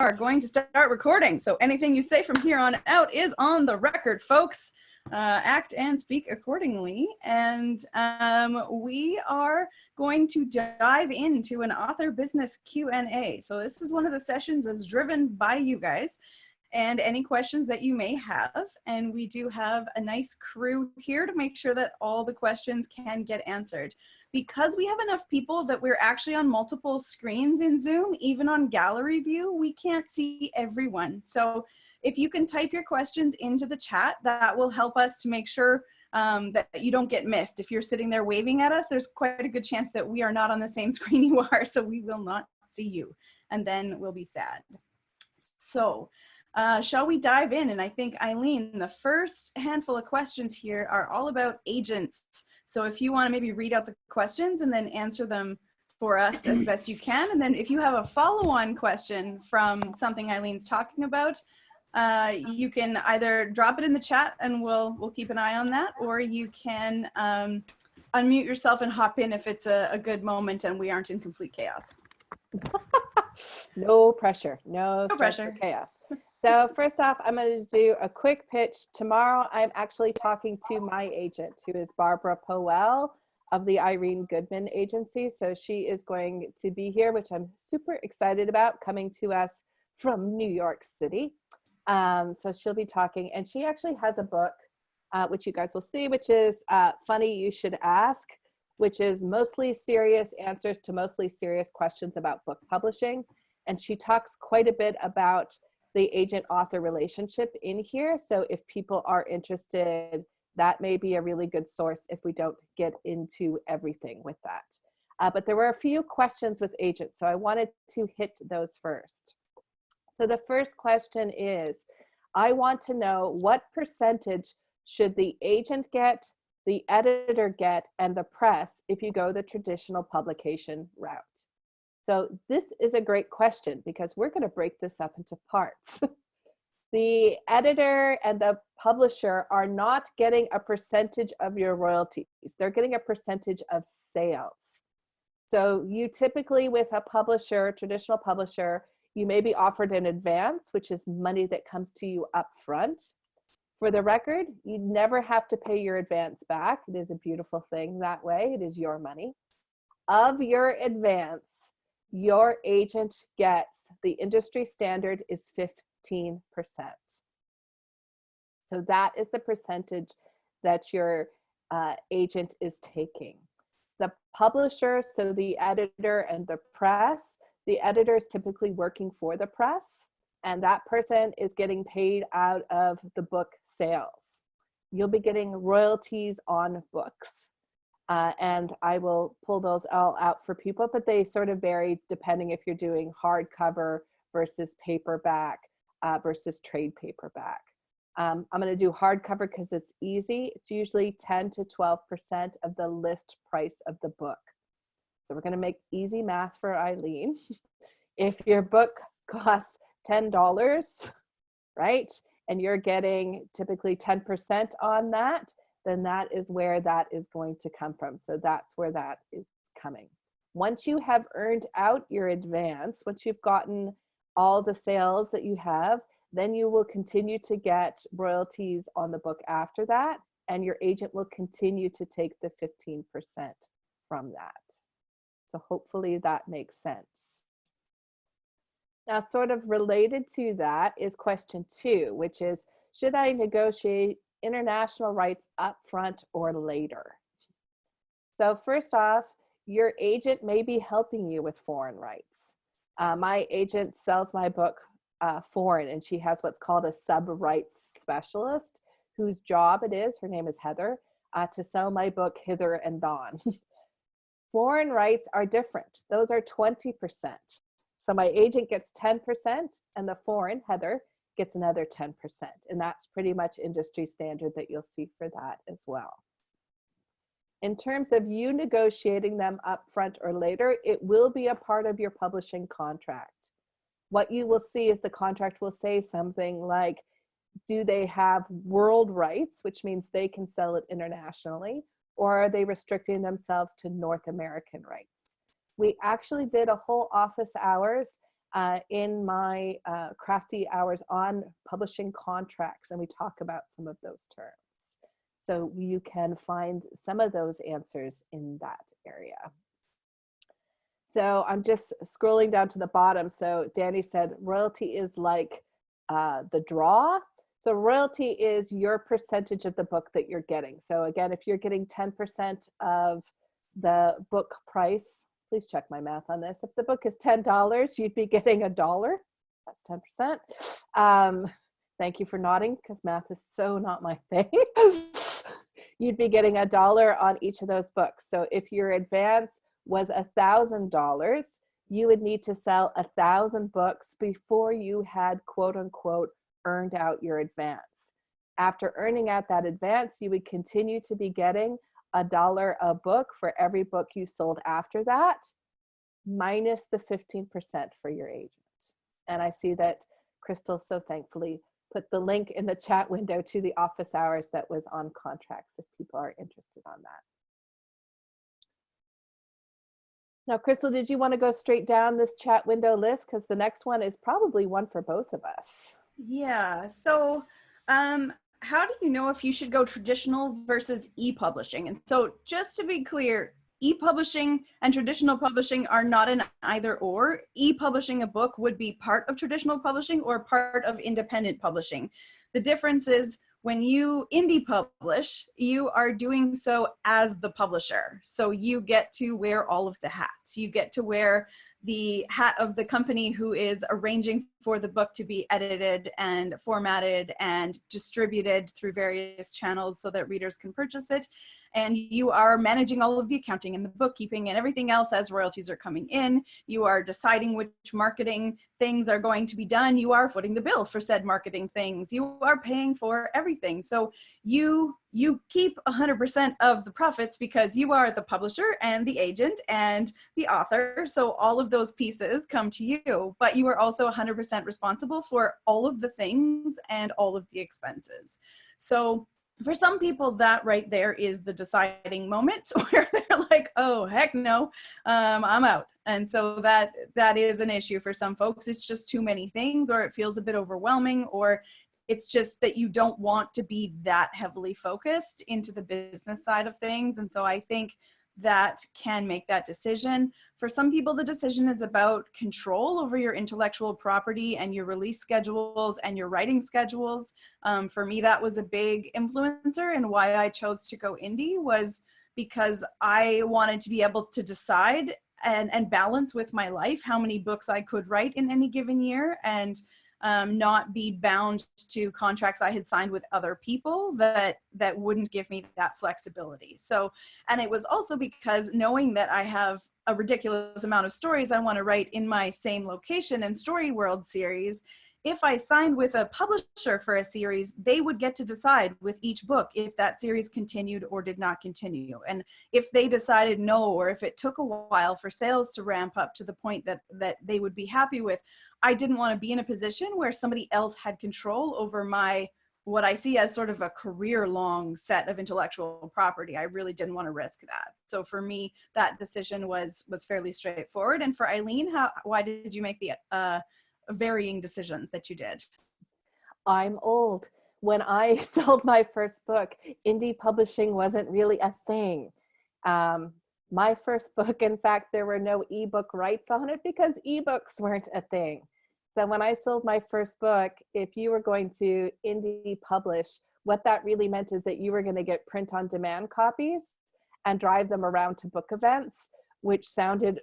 are going to start recording. So anything you say from here on out is on the record, folks. Act and speak accordingly. And we are going to dive into an author business Q&A. So this is one of the sessions that's driven by you guys and any questions that you may have. And we do have a nice crew here to make sure that all the questions can get answered. Because we have enough people that we're actually on multiple screens in Zoom, even on gallery view, we can't see everyone. So if you can type your questions into the chat, that will help us to make sure that you don't get missed. If you're sitting there waving at us, there's quite a good chance that we are not on the same screen you are, so we will not see you, and then we'll be sad. So shall we dive in? And I think, Eileen, the first handful of questions here are all about agents. So if you want to maybe read out the questions and then answer them for us as best you can. And then if you have a follow-on question from something Eileen's talking about, you can either drop it in the chat and we'll keep an eye on that, or you can unmute yourself and hop in if it's a good moment and we aren't in complete chaos. No pressure, no pressure, chaos. So first off, I'm going to do a quick pitch. Tomorrow, I'm actually talking to my agent, who is Barbara Powell of the Irene Goodman Agency. So she is going to be here, which I'm super excited about, coming to us from New York City. So she'll be talking, and she actually has a book, which you guys will see, which is Funny You Should Ask, which is mostly serious answers to mostly serious questions about book publishing. And she talks quite a bit about the agent-author relationship in here. So if people are interested, that may be a really good source if we don't get into everything with that. But there were a few questions with agents, so I wanted to hit those first. So the first question is, I want to know what percentage should the agent get, the editor get, and the press if you go the traditional publication route? So this is a great question because we're going to break this up into parts. The editor and the publisher are not getting a percentage of your royalties. They're getting a percentage of sales. So you typically, with a publisher, traditional publisher, you may be offered an advance, which is money that comes to you up front. For the record, you never have to pay your advance back. It is a beautiful thing that way. It is your money. Of your advance, your agent gets, the industry standard is 15%. So that is the percentage that your agent is taking. The publisher, so the editor and the press, the editor is typically working for the press, and that person is getting paid out of the book sales. You'll be getting royalties on books. And I will pull those all out for people, but they sort of vary depending if you're doing hardcover versus paperback versus trade paperback. I'm going to do hardcover because it's easy. It's usually 10 to 12% of the list price of the book. So we're going to make easy math for Eileen. If your book costs $10, right, and you're getting typically 10% on that, then that is where that is going to come from. So that's where that is coming. Once you have earned out your advance, once you've gotten all the sales that you have, then you will continue to get royalties on the book after that, and your agent will continue to take the 15% from that. So hopefully that makes sense. Now, sort of related to that is question 2, which is, should I negotiate international rights up front or later? So first off, your agent may be helping you with foreign rights. My agent sells my book foreign, and she has what's called a sub-rights specialist, whose job it is, her name is Heather, to sell my book hither and thon. Foreign rights are different. Those are 20%. So my agent gets 10%, and the foreign, Heather, gets another 10%. And that's pretty much industry standard that you'll see for that as well. In terms of you negotiating them up front or later, it will be a part of your publishing contract. What you will see is the contract will say something like, do they have world rights, which means they can sell it internationally, or are they restricting themselves to North American rights? We actually did a whole office hours in my crafty hours on publishing contracts, and we talk about some of those terms. So you can find some of those answers in that area. So I'm just scrolling down to the bottom. So Danny said royalty is like the draw. So royalty is your percentage of the book that you're getting. So again, if you're getting 10% of the book price, please check my math on this. If the book is $10, you'd be getting $1. That's 10%. Thank you for nodding, because math is so not my thing. You'd be getting $1 on each of those books. So if your advance was $1,000, you would need to sell 1,000 books before you had, quote unquote, earned out your advance. After earning out that advance, you would continue to be getting $1 a book for every book you sold after that, minus the 15% for your agent. And I see that Crystal so thankfully put the link in the chat window to the office hours that was on contracts if people are interested on that. Now, Crystal, did you want to go straight down this chat window list? Because the next one is probably one for both of us. Yeah, so how do you know if you should go traditional versus e-publishing? And so just to be clear, e-publishing and traditional publishing are not an either or. E-publishing a book would be part of traditional publishing or part of independent publishing. The difference is when you indie publish, you are doing so as the publisher. So you get to wear all of the hats. You get to wear the hat of the company who is arranging for the book to be edited and formatted and distributed through various channels so that readers can purchase it. And you are managing all of the accounting and the bookkeeping and everything else as royalties are coming in. You are deciding which marketing things are going to be done. You are footing the bill for said marketing things. You are paying for everything. So you keep 100% of the profits because you are the publisher and the agent and the author. So all of those pieces come to you, but you are also 100% responsible for all of the things and all of the expenses. So for some people, that right there is the deciding moment where they're like, oh, heck no, I'm out. And so that is an issue for some folks. It's just too many things, or it feels a bit overwhelming, or it's just that you don't want to be that heavily focused into the business side of things. And so I think that can make that decision. For some people, the decision is about control over your intellectual property and your release schedules and your writing schedules. For me, that was a big influencer, and why I chose to go indie was because I wanted to be able to decide and balance with my life how many books I could write in any given year, and not be bound to contracts I had signed with other people that wouldn't give me that flexibility. So, and it was also because knowing that I have a ridiculous amount of stories I want to write in my same location and story world series, if I signed with a publisher for a series, they would get to decide with each book if that series continued or did not continue. And if they decided no, or if it took a while for sales to ramp up to the point that they would be happy with, I didn't want to be in a position where somebody else had control over my, what I see as sort of a career-long set of intellectual property. I really didn't want to risk that. So for me, that decision was fairly straightforward. And for Eileen, why did you make the varying decisions that you did? I'm old. When I sold my first book, indie publishing wasn't really a thing. My first book, in fact, there were no ebook rights on it because ebooks weren't a thing. So when I sold my first book, if you were going to indie publish, what that really meant is that you were going to get print on demand copies and drive them around to book events, which sounded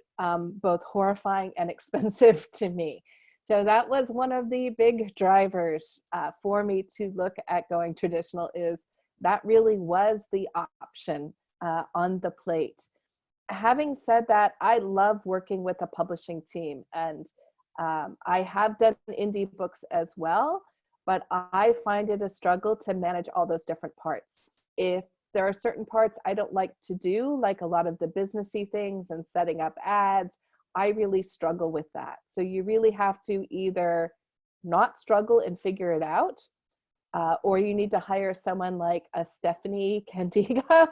both horrifying and expensive to me. So that was one of the big drivers for me to look at going traditional, is that really was the option on the plate. Having said that, I love working with a publishing team, and I have done indie books as well, but I find it a struggle to manage all those different parts. If there are certain parts I don't like to do, like a lot of the businessy things and setting up ads, I really struggle with that. So you really have to either not struggle and figure it out, or you need to hire someone like a Stephanie Candiga,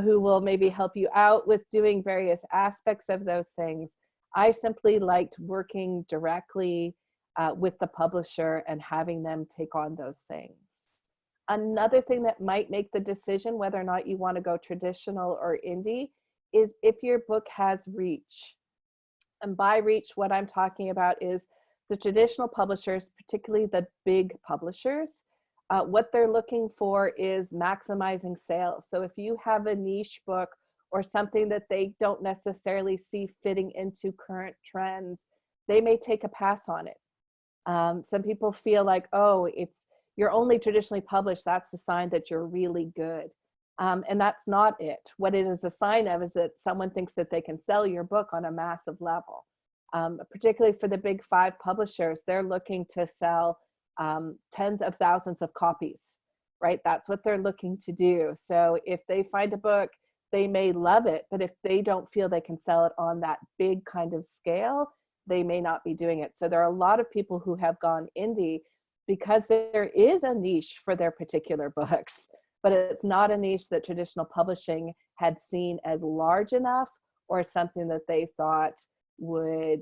who will maybe help you out with doing various aspects of those things. I simply liked working directly with the publisher and having them take on those things. Another thing that might make the decision whether or not you want to go traditional or indie is if your book has reach. And by reach, what I'm talking about is the traditional publishers, particularly the big publishers, what they're looking for is maximizing sales. So if you have a niche book or something that they don't necessarily see fitting into current trends, they may take a pass on it. Some people feel like, oh, you're only traditionally published, that's a sign that you're really good. And that's not it. What it is a sign of is that someone thinks that they can sell your book on a massive level. Particularly for the big 5 publishers, they're looking to sell tens of thousands of copies, right? That's what they're looking to do. So if they find a book, they may love it, but if they don't feel they can sell it on that big kind of scale, they may not be doing it. So there are a lot of people who have gone indie because there is a niche for their particular books, but it's not a niche that traditional publishing had seen as large enough or something that they thought would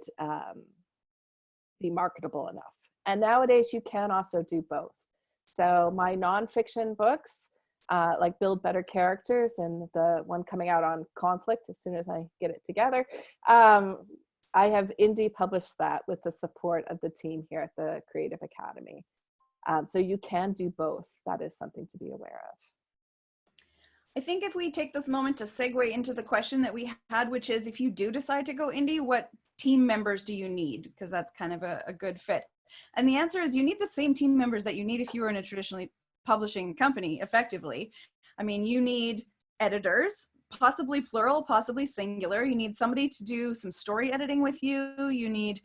be marketable enough. And nowadays you can also do both. So my nonfiction books, like Build Better Characters and the one coming out on conflict as soon as I get it together, I have indie published that with the support of the team here at the Creative Academy. So you can do both. That is something to be aware of. I think if we take this moment to segue into the question that we had, which is if you do decide to go indie, what team members do you need? Because that's kind of a good fit. And the answer is you need the same team members that you need if you were in a traditionally publishing company, effectively. I mean, you need editors, possibly plural, possibly singular. You need somebody to do some story editing with you. You need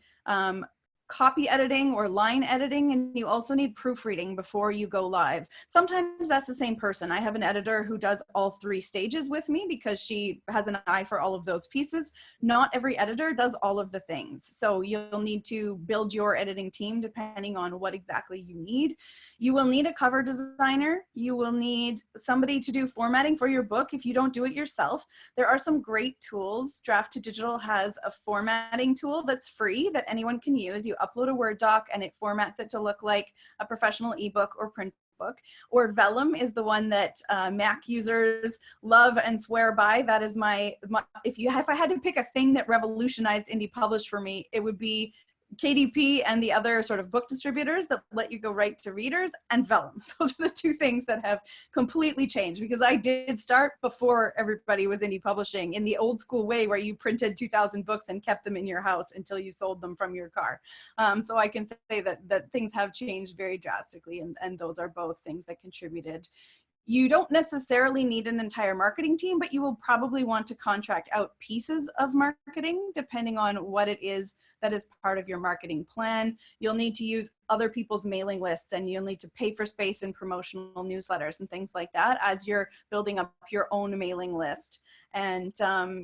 copy editing or line editing, and you also need proofreading before you go live. Sometimes that's the same person. I have an editor who does all 3 stages with me because she has an eye for all of those pieces. Not every editor does all of the things. So you'll need to build your editing team depending on what exactly you need. You will need a cover designer. You will need somebody to do formatting for your book if you don't do it yourself. There are some great tools. Draft to Digital has a formatting tool that's free that anyone can use. You upload a Word doc and it formats it to look like a professional ebook or print book. Or Vellum is the one that Mac users love and swear by. That is if I had to pick a thing that revolutionized indie publish for me, it would be KDP and the other sort of book distributors that let you go right to readers, and Vellum. Those are the 2 things that have completely changed, because I did start before everybody was indie publishing in the old school way where you printed 2,000 books and kept them in your house until you sold them from your car. So I can say that things have changed very drastically, and those are both things that contributed. You don't necessarily need an entire marketing team, but you will probably want to contract out pieces of marketing depending on what it is that is part of your marketing plan. You'll need to use other people's mailing lists, and you'll need to pay for space in promotional newsletters and things like that as you're building up your own mailing list. And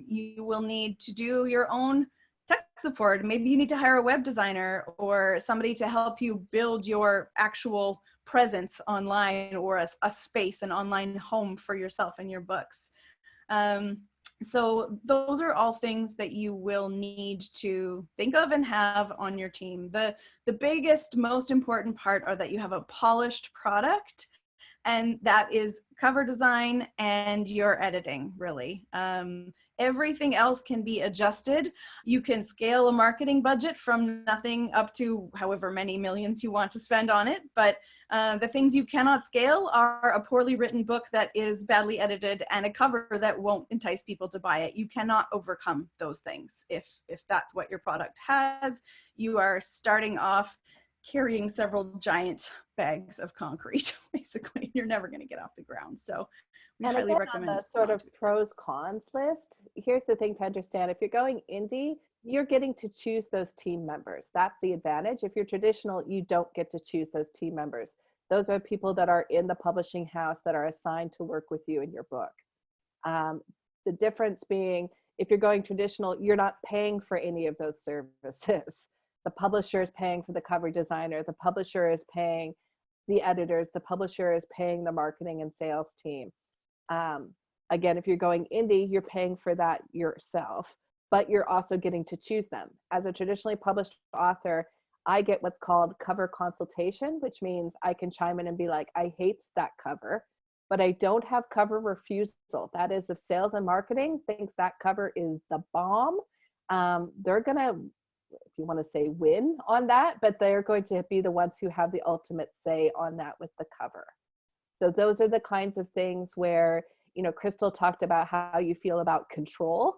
you will need to do your own tech support. Maybe you need to hire a web designer or somebody to help you build your actual presence online, or a space, an online home for yourself and your books. So those are all things that you will need to think of and have on your team. The biggest, most important part are that you have a polished product, and that is cover design and your editing, really. Everything else can be adjusted. You can scale a marketing budget from nothing up to however many millions you want to spend on it. But the things you cannot scale are a poorly written book that is badly edited and a cover that won't entice people to buy it. You cannot overcome those things. If that's what your product has, you are starting off carrying several giant bags of concrete, basically. You're never going to get off the ground. So we highly recommend. On the sort of pros cons list, here's the thing to understand. If you're going indie, you're getting to choose those team members. That's the advantage. If you're traditional, you don't get to choose those team members. Those are people that are in the publishing house that are assigned to work with you in your book. The difference being, if you're going traditional, you're not paying for any of those services. The publisher is paying for the cover designer. The publisher is paying the editors. The publisher is paying the marketing and sales team. Again, if you're going indie, you're paying for that yourself. but you're also getting to choose them. As a traditionally published author, I get what's called cover consultation, which means I can chime in and be like, I hate that cover, but I don't have cover refusal. That is, if sales and marketing thinks that cover is the bomb, they're gonna, if you want to say, win on that, but they're going to be the ones who have the ultimate say on that with the cover. So those are the kinds of things where, you know, Crystal talked about how you feel about control.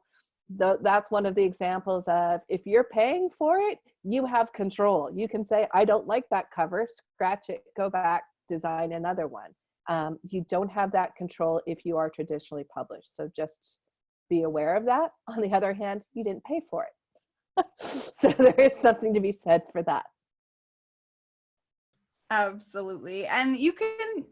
That's one of the examples of, if you're paying for it, you have control. You can say, I don't like that cover, scratch it, go back, design another one. You don't have that control if you are traditionally published. So just be aware of that. On the other hand, you didn't pay for it. So there is something to be said for that. Absolutely. And you can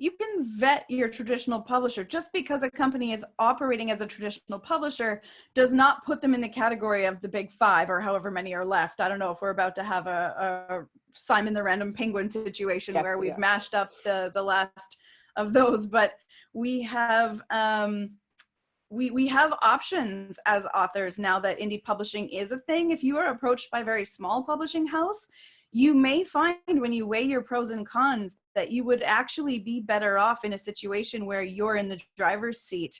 vet your traditional publisher. Just because a company is operating as a traditional publisher does not put them in the category of the big five or however many are left. I don't know if we're about to have a Simon the Random Penguin situation, yes, where we've mashed up the last of those, but we have we have options as authors now that indie publishing is a thing. If you are approached by a very small publishing house, you may find, when you weigh your pros and cons, that you would actually be better off in a situation where you're in the driver's seat,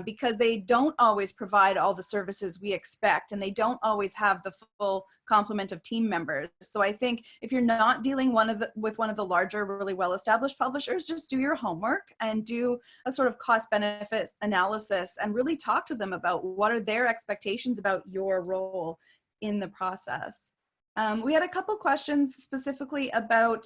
because they don't always provide all the services we expect, and they don't always have the full complement of team members. So I think if you're not dealing with one of the larger, really well-established publishers, just do your homework and do a sort of cost-benefit analysis and really talk to them about what are their expectations about your role in the process. We had a couple questions specifically about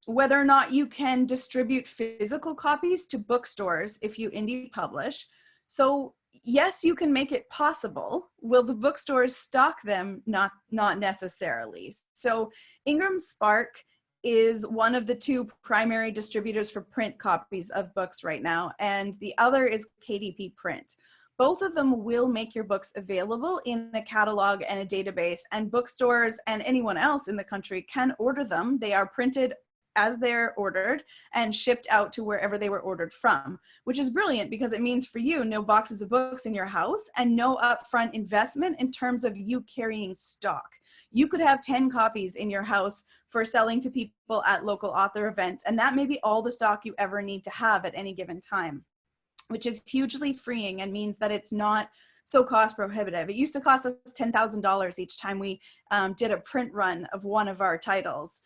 whether or not you can distribute physical copies to bookstores if you indie publish. So yes, you can make it possible. Will the bookstores stock them? Not necessarily. So Ingram Spark is one of the two primary distributors for print copies of books right now, and the other is KDP Print. Both of them will make your books available in a catalog and a database, and bookstores and anyone else in the country can order them. They are printed as they're ordered and shipped out to wherever they were ordered from, which is brilliant because it means for you, no boxes of books in your house and no upfront investment in terms of you carrying stock. You could have 10 copies in your house for selling to people at local author events, and that may be all the stock you ever need to have at any given time, which is hugely freeing and means that it's not so cost prohibitive. It used to cost us $10,000 each time we did a print run of one of our titles,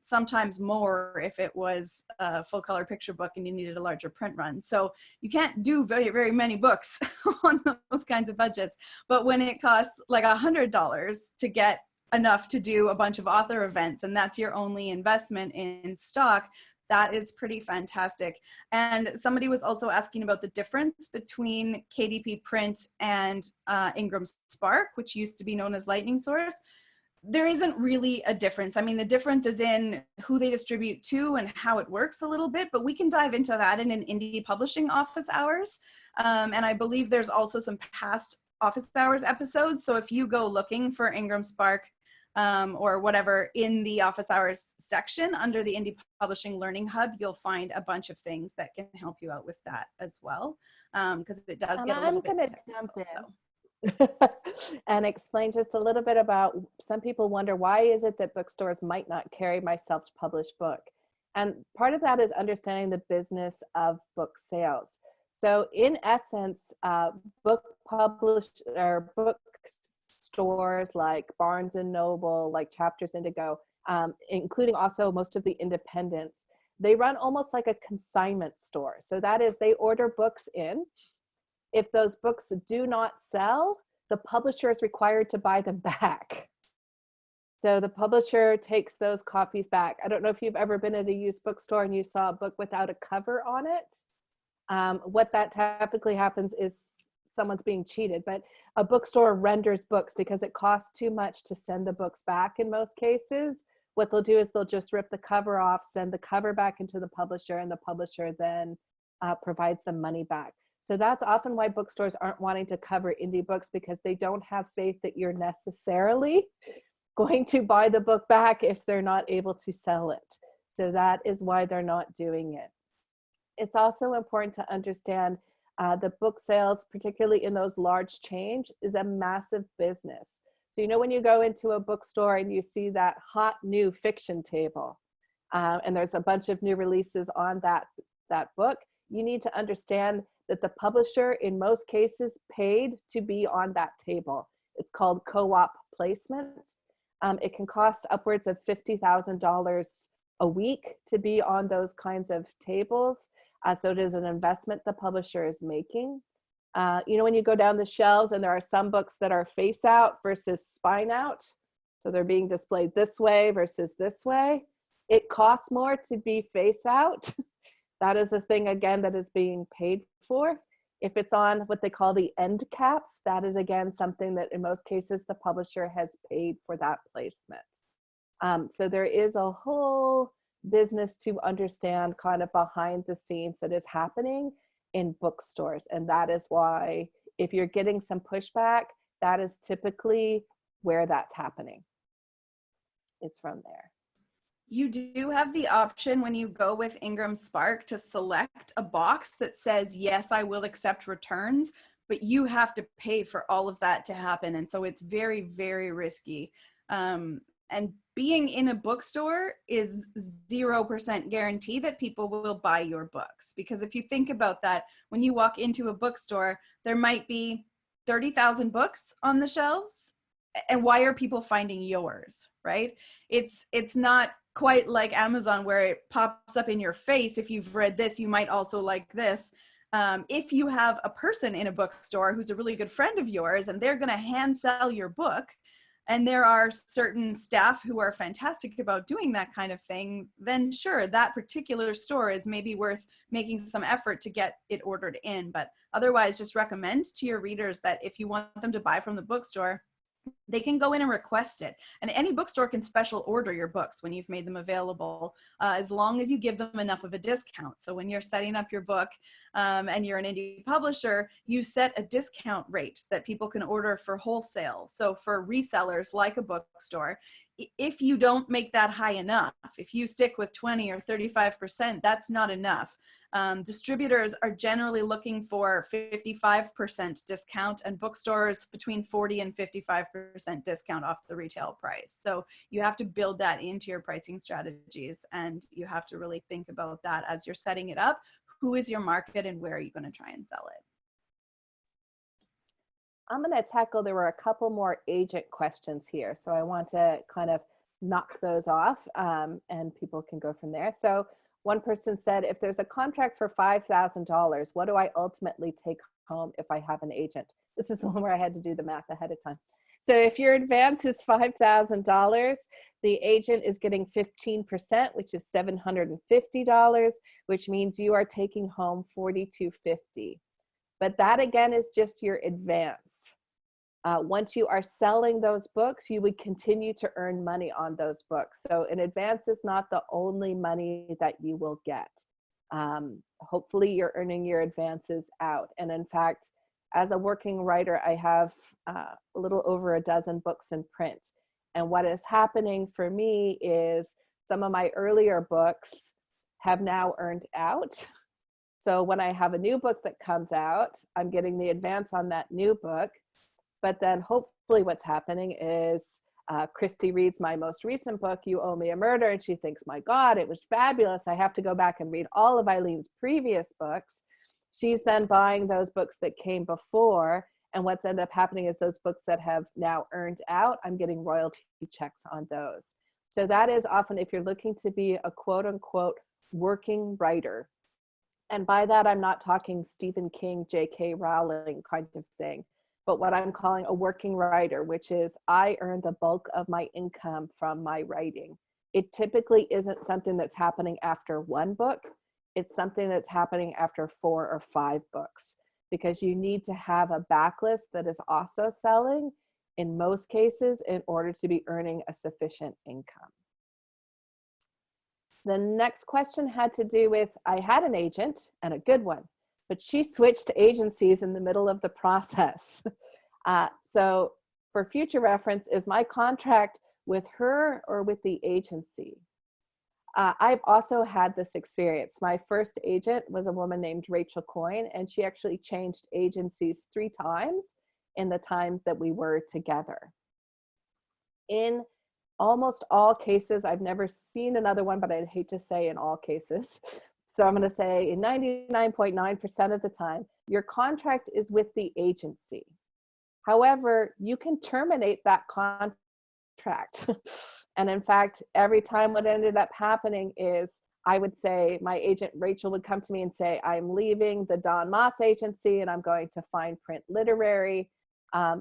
sometimes more if it was a full color picture book and you needed a larger print run. So you can't do very, very many books on those kinds of budgets. But when it costs like $100 to get enough to do a bunch of author events, and that's your only investment in stock, that is pretty fantastic. And somebody was also asking about the difference between KDP Print and Ingram Spark, which used to be known as Lightning Source. There isn't really a difference. I mean, the difference is in who they distribute to and how it works a little bit, but we can dive into that in an indie publishing office hours. And I believe there's also some past office hours episodes. So if you go looking for Ingram Spark, or whatever in the office hours section under the Indie Publishing Learning Hub, you'll find a bunch of things that can help you out with that as well, because it does get a little bit technical. And explain just a little bit about, some people wonder, why is it that bookstores might not carry my self-published book? And part of that is understanding the business of book sales. So in essence, book stores like Barnes and Noble, like Chapters Indigo, including also most of the independents, they run almost like a consignment store. So that is, they order books in. If those books do not sell, the publisher is required to buy them back. So the publisher takes those copies back. I don't know if you've ever been at a used bookstore and you saw a book without a cover on it. What that typically happens is someone's being cheated, but a bookstore renders books because it costs too much to send the books back in most cases. What they'll do is they'll just rip the cover off, send the cover back into the publisher, and the publisher then provides the money back. So that's often why bookstores aren't wanting to cover indie books, because they don't have faith that you're necessarily going to buy the book back if they're not able to sell it. So that is why they're not doing it. It's also important to understand The book sales, particularly in those large chains, is a massive business. So, you know, when you go into a bookstore and you see that hot new fiction table, and there's a bunch of new releases on that book, you need to understand that the publisher, in most cases, paid to be on that table. It's called co-op placement. It can cost upwards of $50,000 a week to be on those kinds of tables. So it is an investment the publisher is making. You know, when you go down the shelves and there are some books that are face out versus spine out, so they're being displayed this way versus this way, it costs more to be face out. That is a thing, again, that is being paid for. If it's on what they call the end caps, that is, again, something that in most cases the publisher has paid for that placement. So there is a whole business to understand kind of behind the scenes that is happening in bookstores. And that is why if you're getting some pushback, that is typically where that's happening. It's from there. You do have the option when you go with Ingram Spark to select a box that says, yes, I will accept returns, but you have to pay for all of that to happen. And so it's very, very risky. And being in a bookstore is 0% guarantee that people will buy your books. Because if you think about that, when you walk into a bookstore, there might be 30,000 books on the shelves. And why are people finding yours, right? It's not quite like Amazon where it pops up in your face. If you've read this, you might also like this. If you have a person in a bookstore who's a really good friend of yours and they're going to hand sell your book, and there are certain staff who are fantastic about doing that kind of thing, then sure, that particular store is maybe worth making some effort to get it ordered in. But otherwise, just recommend to your readers that if you want them to buy from the bookstore, they can go in and request it. And any bookstore can special order your books when you've made them available, as long as you give them enough of a discount. So when you're setting up your book and you're an indie publisher, you set a discount rate that people can order for wholesale. So for resellers like a bookstore, if you don't make that high enough, if you stick with 20 or 35%, that's not enough. Distributors are generally looking for 55% discount, and bookstores between 40 and 55% discount off the retail price. So you have to build that into your pricing strategies, and you have to really think about that as you're setting it up. Who is your market and where are you going to try and sell it? I'm going to tackle, there were a couple more agent questions here. So I want to kind of knock those off and people can go from there. So one person said, if there's a contract for $5,000, what do I ultimately take home if I have an agent? This is the one where I had to do the math ahead of time. So if your advance is $5,000, the agent is getting 15%, which is $750, which means you are taking home $4,250. But that again is just your advance. Once you are selling those books, you would continue to earn money on those books. So an advance is not the only money that you will get. Hopefully you're earning your advances out. And in fact, as a working writer, I have a little over a dozen books in print. And what is happening for me is some of my earlier books have now earned out. So when I have a new book that comes out, I'm getting the advance on that new book. But then hopefully what's happening is Christy reads my most recent book, You Owe Me a Murder, and she thinks, my God, it was fabulous. I have to go back and read all of Eileen's previous books. She's then buying those books that came before. And what's ended up happening is those books that have now earned out, I'm getting royalty checks on those. So that is often if you're looking to be a quote unquote working writer. And by that, I'm not talking Stephen King, J.K. Rowling kind of thing, but what I'm calling a working writer, which is I earn the bulk of my income from my writing. It typically isn't something that's happening after one book. It's something that's happening after 4 or 5 books, because you need to have a backlist that is also selling in most cases in order to be earning a sufficient income. The next question had to do with, I had an agent and a good one, but she switched agencies in the middle of the process. So for future reference, is my contract with her or with the agency? I've also had this experience. My first agent was a woman named Rachel Coyne, and she actually changed agencies 3 times in the times that we were together. In almost all cases, I've never seen another one, but I'd hate to say in all cases. So I'm going to say in 99.9% of the time, your contract is with the agency. However, you can terminate that contract. And in fact, every time what ended up happening is I would say, my agent Rachel would come to me and say, I'm leaving the Don Moss agency and I'm going to Fine Print Literary.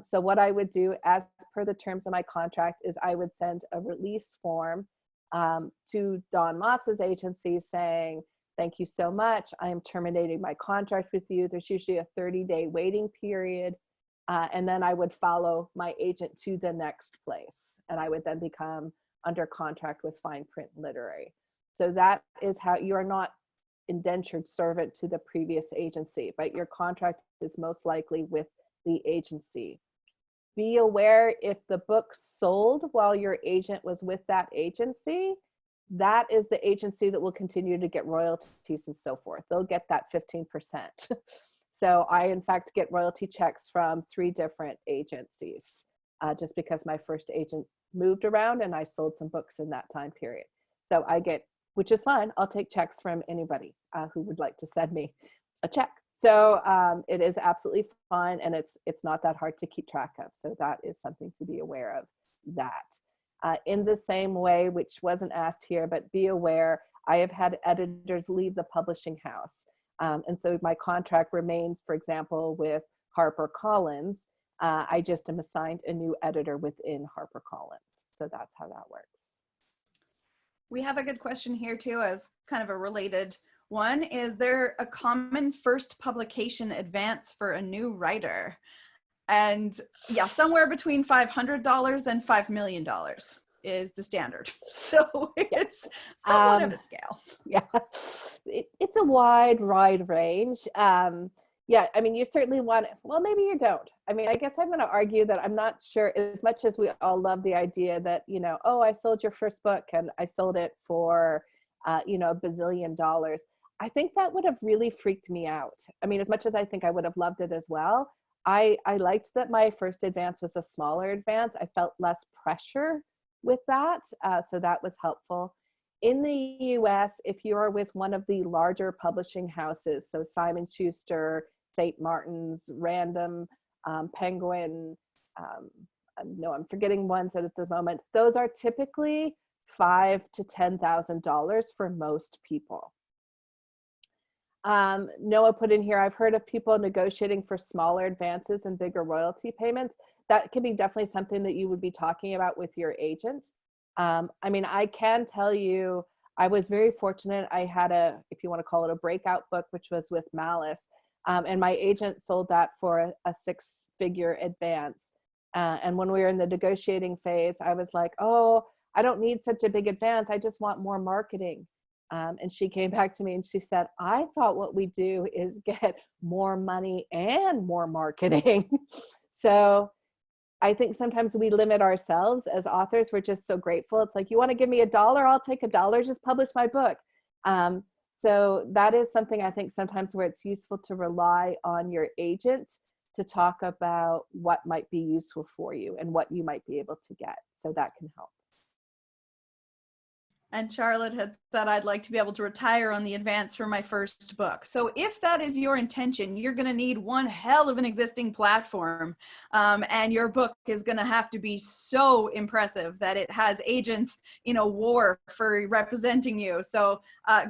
So what I would do, as per the terms of my contract, is I would send a release form to Don Moss's agency saying, thank you so much. I am terminating my contract with you. There's usually a 30-day waiting period. And then I would follow my agent to the next place. And I would then become under contract with Fine Print Literary. So that is how you are not indentured servant to the previous agency, but your contract is most likely with the agency. Be aware, if the book sold while your agent was with that agency, that is the agency that will continue to get royalties and so forth. They'll get that 15%. So I, in fact, get royalty checks from 3 different agencies, just because my first agent moved around and I sold some books in that time period. So I get, which is fine, I'll take checks from anybody who would like to send me a check. So it is absolutely fine, and it's not that hard to keep track of. So that is something to be aware of that. In the same way, which wasn't asked here, but be aware, I have had editors leave the publishing house. And so my contract remains, for example, with HarperCollins. I just am assigned a new editor within HarperCollins. So that's how that works. We have a good question here too, as kind of a related one. Is there a common first publication advance for a new writer? And yeah, somewhere between $500 and $5 million is the standard. So it's somewhat of a scale. Yeah, it's a wide range. Yeah, I mean, you certainly want it. Well, maybe you don't. I mean, I guess I'm going to argue that I'm not sure, as much as we all love the idea that, you know, oh, I sold your first book and I sold it for, you know, $1 bazillion. I think that would have really freaked me out. I mean, as much as I think I would have loved it as well, I liked that my first advance was a smaller advance. I felt less pressure with that. So that was helpful. In the US, if you are with one of the larger publishing houses, so Simon Schuster, St. Martin's, Random, Penguin, no, I'm forgetting ones at the moment. Those are typically $5,000 to $10,000 for most people. Noah put in here, I've heard of people negotiating for smaller advances and bigger royalty payments. That can be definitely something that you would be talking about with your agent. I mean, I can tell you, I was very fortunate. I had a, if you want to call it a breakout book, which was with Malice. And my agent sold that for a 6-figure advance. And when we were in the negotiating phase, I was like, oh, I don't need such a big advance. I just want more marketing. And she came back to me and she said, I thought what we do is get more money and more marketing. So I think sometimes we limit ourselves as authors. We're just so grateful. It's like, you want to give me $1? I'll take $1, just publish my book. So that is something I think sometimes where it's useful to rely on your agent to talk about what might be useful for you and what you might be able to get. So that can help. And Charlotte had said, I'd like to be able to retire on the advance for my first book. So if that is your intention, you're going to need one hell of an existing platform. And your book is going to have to be so impressive that it has agents in a war for representing you. So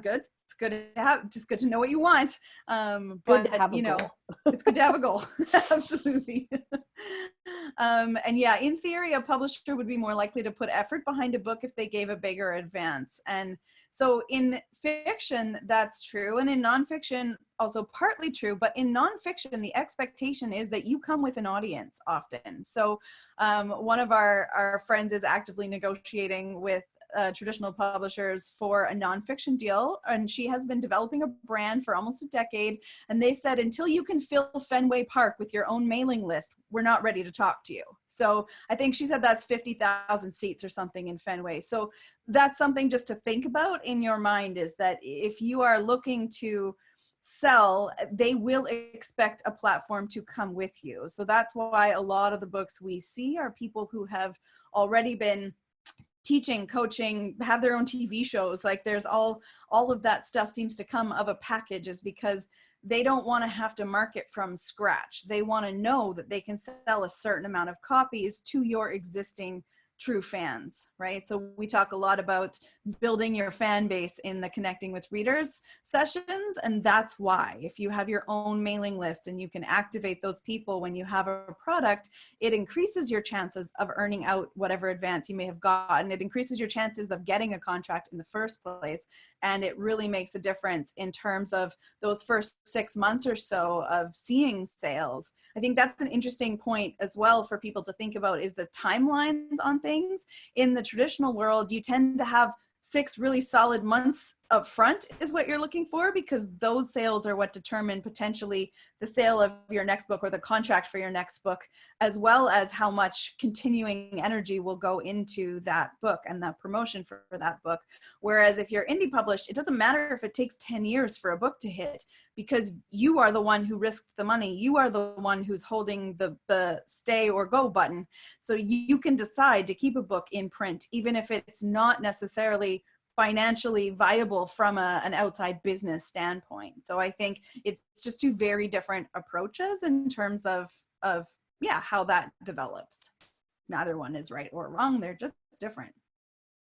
good. It's good to have, just good to know what you want. But you know, it's good to have a goal. Absolutely. And yeah, in theory, a publisher would be more likely to put effort behind a book if they gave a bigger advance. And so in fiction, that's true. And in nonfiction, also partly true. But in nonfiction, the expectation is that you come with an audience often. So one of our friends is actively negotiating with traditional publishers for a nonfiction deal, and she has been developing a brand for almost a decade. And they said, until you can fill Fenway Park with your own mailing list, we're not ready to talk to you. So I think she said that's 50,000 seats or something in Fenway. So that's something just to think about in your mind, is that if you are looking to sell, they will expect a platform to come with you. So that's why a lot of the books we see are people who have already been teaching, coaching, have their own TV shows. Like there's all of that stuff seems to come of a package, is because they don't want to have to market from scratch. They want to know that they can sell a certain amount of copies to your existing true fans, right? So we talk a lot about building your fan base in the Connecting with Readers sessions, and that's why if you have your own mailing list and you can activate those people when you have a product, it increases your chances of earning out whatever advance you may have gotten. It increases your chances of getting a contract in the first place, and it really makes a difference in terms of those first 6 months or so of seeing sales. I think that's an interesting point as well for people to think about, is the timelines on things. In the traditional world, you tend to have 6 really solid months up front is what you're looking for, because those sales are what determine potentially the sale of your next book or the contract for your next book, as well as how much continuing energy will go into that book and that promotion for that book. Whereas if you're indie published, it doesn't matter if it takes 10 years for a book to hit, because you are the one who risked the money. You are the one who's holding the stay or go button. So you can decide to keep a book in print, even if it's not necessarily financially viable from an outside business standpoint. So I think it's just 2 very different approaches in terms of how that develops. Neither one is right or wrong. They're just different.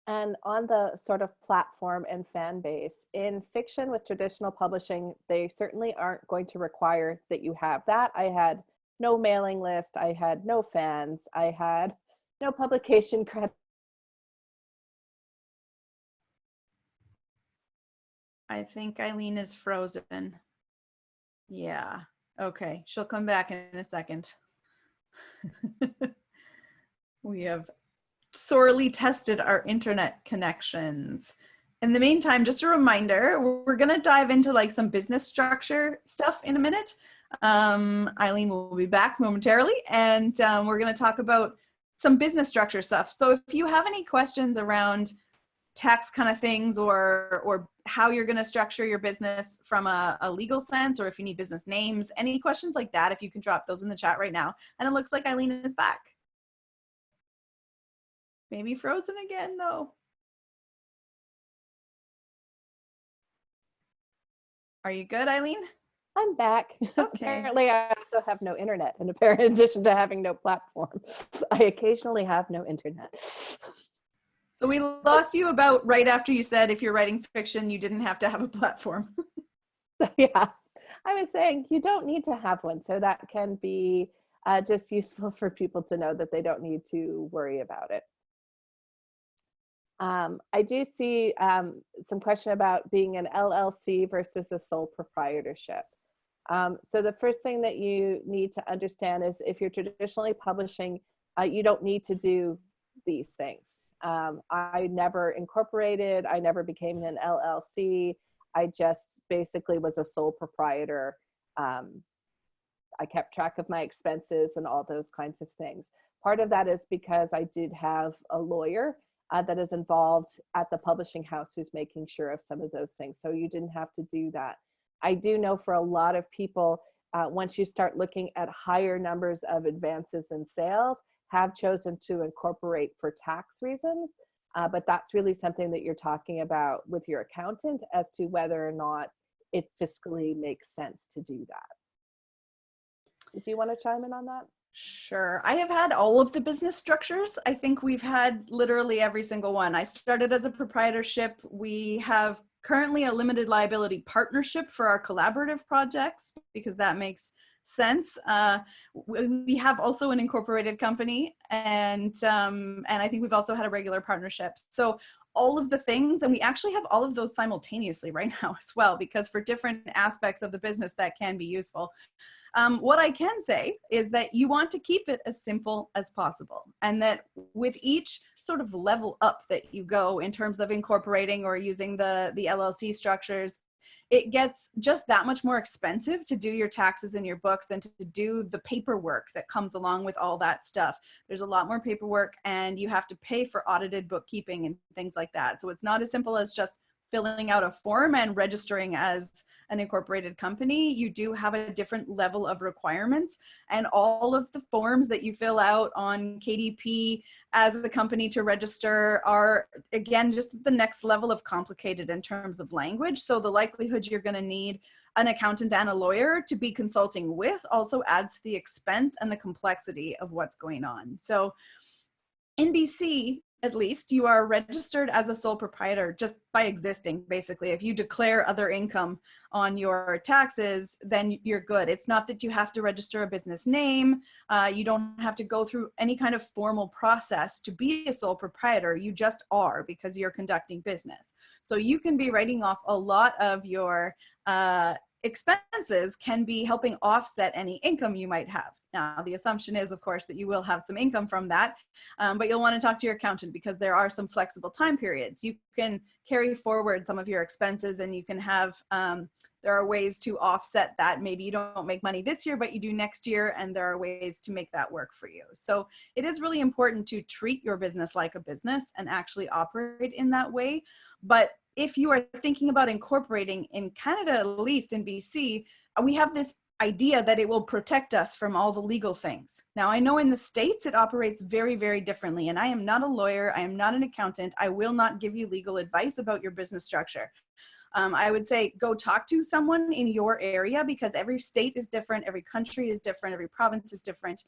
And on the sort of platform and fan base, in fiction with traditional publishing, they certainly aren't going to require that you have that. I had no mailing list. I had no fans. I had no publication credit. I think Eileen is frozen. Yeah. Okay. She'll come back in a second. We have sorely tested our internet connections. In the meantime, just a reminder, we're going to dive into like some business structure stuff in a minute. Eileen will be back momentarily, and we're going to talk about some business structure stuff. So if you have any questions around tax kind of things, or how you're going to structure your business from a legal sense, or if you need business names, any questions like that, if you can drop those in the chat right now. And it looks like Eileen is back. Maybe frozen again though. Are you good, Eileen? I'm back. Okay. Apparently I also have no internet, and in addition to having no platform, I occasionally have no internet. So we lost you about right after you said if you're writing fiction, you didn't have to have a platform. Yeah, I was saying you don't need to have one. So that can be just useful for people to know that they don't need to worry about it. I do see some question about being an LLC versus a sole proprietorship. So the first thing that you need to understand is if you're traditionally publishing, you don't need to do these things. I never incorporated, I never became an LLC. I just basically was a sole proprietor. I kept track of my expenses and all those kinds of things. Part of that is because I did have a lawyer that is involved at the publishing house who's making sure of some of those things. So you didn't have to do that. I do know for a lot of people, once you start looking at higher numbers of advances in sales, have chosen to incorporate for tax reasons. But that's really something that you're talking about with your accountant as to whether or not it fiscally makes sense to do that. Do you want to chime in on that? Sure. I have had all of the business structures. I think we've had literally every single one. I started as a proprietorship. We have currently a limited liability partnership for our collaborative projects because that makes sense. We have also an incorporated company, and I think we've also had a regular partnership. So all of the things, and we actually have all of those simultaneously right now as well, because for different aspects of the business that can be useful. What I can say is that you want to keep it as simple as possible, and that with each sort of level up that you go in terms of incorporating or using the LLC structures, it gets just that much more expensive to do your taxes and your books and to do the paperwork that comes along with all that stuff. There's a lot more paperwork, and you have to pay for audited bookkeeping and things like that. So it's not as simple as just filling out a form and registering as an incorporated company. You do have a different level of requirements, and all of the forms that you fill out on KDP as a company to register are, again, just the next level of complicated in terms of language. So the likelihood you're going to need an accountant and a lawyer to be consulting with also adds to the expense and the complexity of what's going on. So in BC, at least, you are registered as a sole proprietor just by existing, basically. If you declare other income on your taxes, then you're good. It's not that you have to register a business name. You don't have to go through any kind of formal process to be a sole proprietor. You just are, because you're conducting business. So you can be writing off a lot of your expenses, can be helping offset any income you might have. Now, the assumption is, of course, that you will have some income from that, but you'll want to talk to your accountant, because there are some flexible time periods. You can carry forward some of your expenses, and you can have, there are ways to offset that. Maybe you don't make money this year, but you do next year, and there are ways to make that work for you. So it is really important to treat your business like a business and actually operate in that way. But if you are thinking about incorporating in Canada, at least in BC, we have this idea that it will protect us from all the legal things. Now, I know in the States it operates very, very differently, and I am not a lawyer, I am not an accountant, I will not give you legal advice about your business structure. I would say go talk to someone in your area, because every state is different, every country is different, every province is different.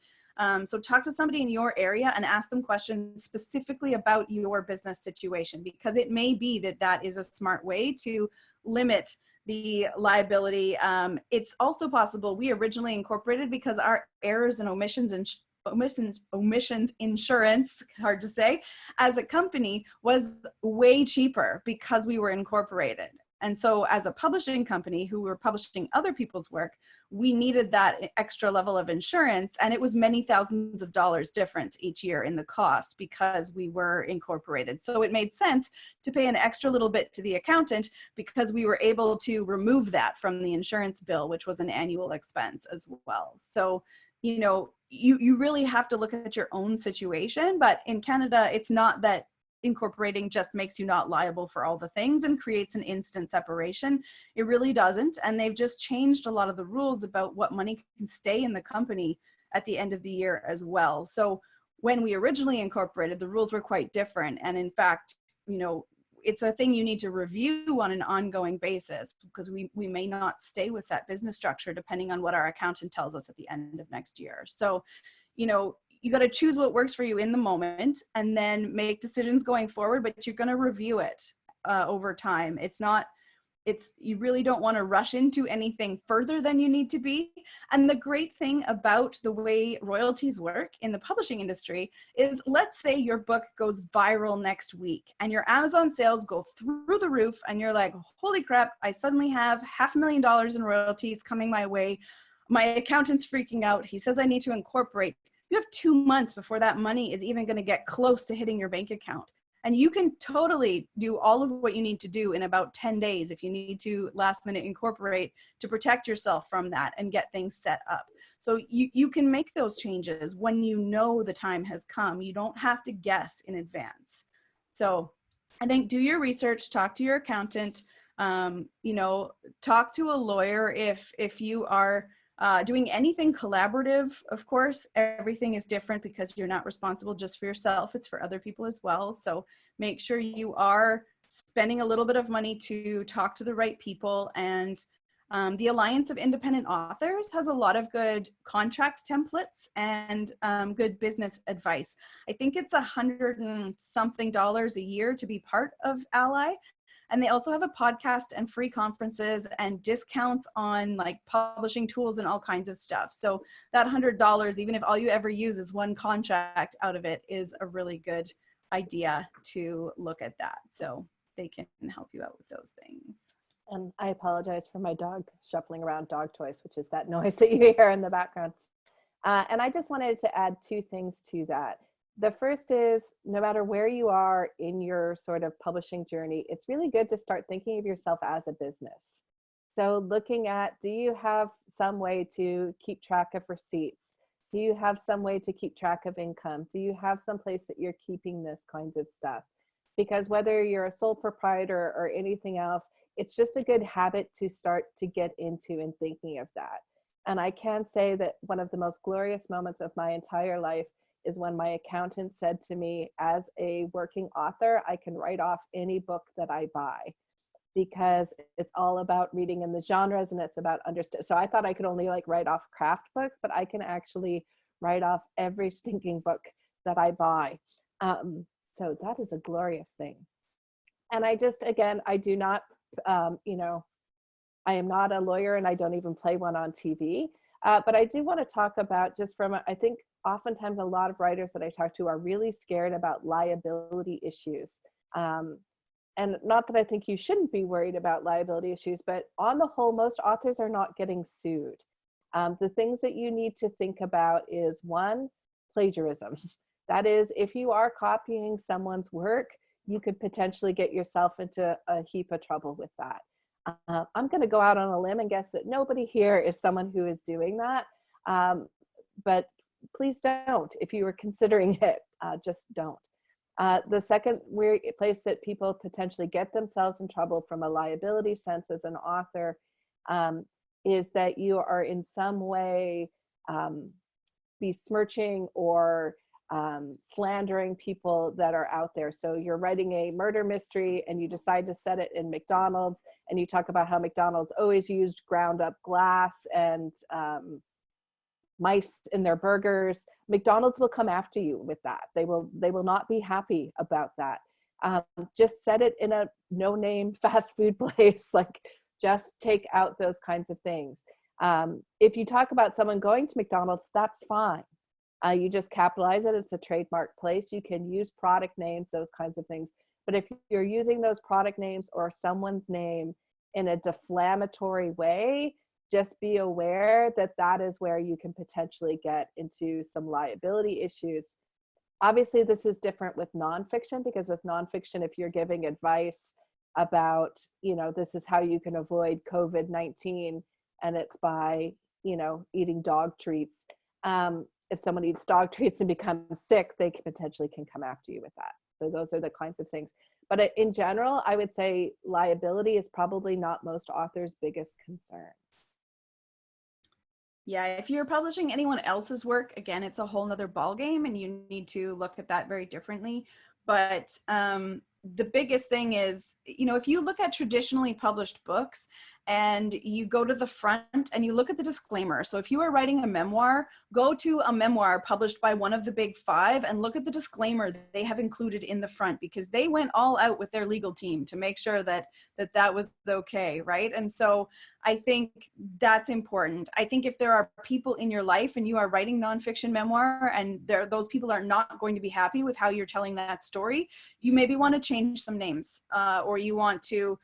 So talk to somebody in your area and ask them questions specifically about your business situation, because it may be that that is a smart way to limit the liability. It's also possible we originally incorporated because our errors and omissions insurance, hard to say, as a company was way cheaper because we were incorporated. And so as a publishing company who were publishing other people's work, we needed that extra level of insurance, and it was many thousands of dollars difference each year in the cost because we were incorporated. So it made sense to pay an extra little bit to the accountant, because we were able to remove that from the insurance bill, which was an annual expense as well. So, you know, you really have to look at your own situation. But in Canada, it's not that incorporating just makes you not liable for all the things and creates an instant separation. It really doesn't. And they've just changed a lot of the rules about what money can stay in the company at the end of the year as well. So when we originally incorporated, the rules were quite different. And in fact, you know, it's a thing you need to review on an ongoing basis, because we may not stay with that business structure depending on what our accountant tells us at the end of next year. So, you know, you got to choose what works for you in the moment and then make decisions going forward, but you're going to review it over time. You really don't want to rush into anything further than you need to be. And the great thing about the way royalties work in the publishing industry is, let's say your book goes viral next week and your Amazon sales go through the roof, and you're like, holy crap, I suddenly have $500,000 in royalties coming my way. My accountant's freaking out. He says I need to incorporate. You have 2 months before that money is even going to get close to hitting your bank account. And you can totally do all of what you need to do in about 10 days if you need to last minute incorporate to protect yourself from that and get things set up. So you can make those changes when you know the time has come. You don't have to guess in advance. So I think do your research, talk to your accountant, you know, talk to a lawyer if you are doing anything collaborative. Of course, everything is different because you're not responsible just for yourself, it's for other people as well. So make sure you are spending a little bit of money to talk to the right people. And the Alliance of Independent Authors has a lot of good contract templates and good business advice. I think it's $100 and something a year to be part of Ally. And they also have a podcast and free conferences and discounts on like publishing tools and all kinds of stuff. So that $100, even if all you ever use is one contract out of it, is a really good idea to look at that. So they can help you out with those things. And I apologize for my dog shuffling around dog toys, which is that noise that you hear in the background. And I just wanted to add two things to that. The first is, no matter where you are in your sort of publishing journey, it's really good to start thinking of yourself as a business. So looking at, do you have some way to keep track of receipts? Do you have some way to keep track of income? Do you have some place that you're keeping this kinds of stuff? Because whether you're a sole proprietor or anything else, it's just a good habit to start to get into and thinking of that. And I can say that one of the most glorious moments of my entire life is when my accountant said to me, as a working author, I can write off any book that I buy, because it's all about reading in the genres and it's about understand. So I thought I could only like write off craft books, but I can actually write off every stinking book that I buy. So that is a glorious thing. And I just, again, I do not, you know, I am not a lawyer and I don't even play one on TV. But I do want to talk about, just from, I think oftentimes a lot of writers that I talk to are really scared about liability issues. And not that I think you shouldn't be worried about liability issues, but on the whole, most authors are not getting sued. The things that you need to think about is, one, plagiarism. That is, if you are copying someone's work, you could potentially get yourself into a heap of trouble with that. I'm going to go out on a limb and guess that nobody here is someone who is doing that. But please don't. If you were considering it, just don't. The second weird place that people potentially get themselves in trouble from a liability sense as an author is that you are in some way besmirching or slandering people that are out there. So you're writing a murder mystery and you decide to set it in McDonald's, and you talk about how McDonald's always used ground up glass and mice in their burgers. McDonald's will come after you with that. They will not be happy about that. Just set it in a no-name fast food place. Like, just take out those kinds of things. If you talk about someone going to McDonald's, that's fine. You just capitalize it. It's a trademark place. You can use product names, those kinds of things. But if you're using those product names or someone's name in a defamatory way, just be aware that that is where you can potentially get into some liability issues. Obviously, this is different with nonfiction, because with nonfiction, if you're giving advice about, you know, this is how you can avoid COVID-19, and it's by, you know, eating dog treats. If someone eats dog treats and becomes sick, they potentially can come after you with that. So those are the kinds of things. But in general, I would say liability is probably not most authors' biggest concern. Yeah, if you're publishing anyone else's work, again, it's a whole nother ballgame, and you need to look at that very differently. But the biggest thing is, you know, if you look at traditionally published books and you go to the front and you look at the disclaimer. So if you are writing a memoir, go to a memoir published by one of the big five and look at the disclaimer they have included in the front, because they went all out with their legal team to make sure that that was okay, right? And so I think that's important. I think if there are people in your life and you are writing nonfiction memoir and those people are not going to be happy with how you're telling that story, you maybe want to change some names, or you want to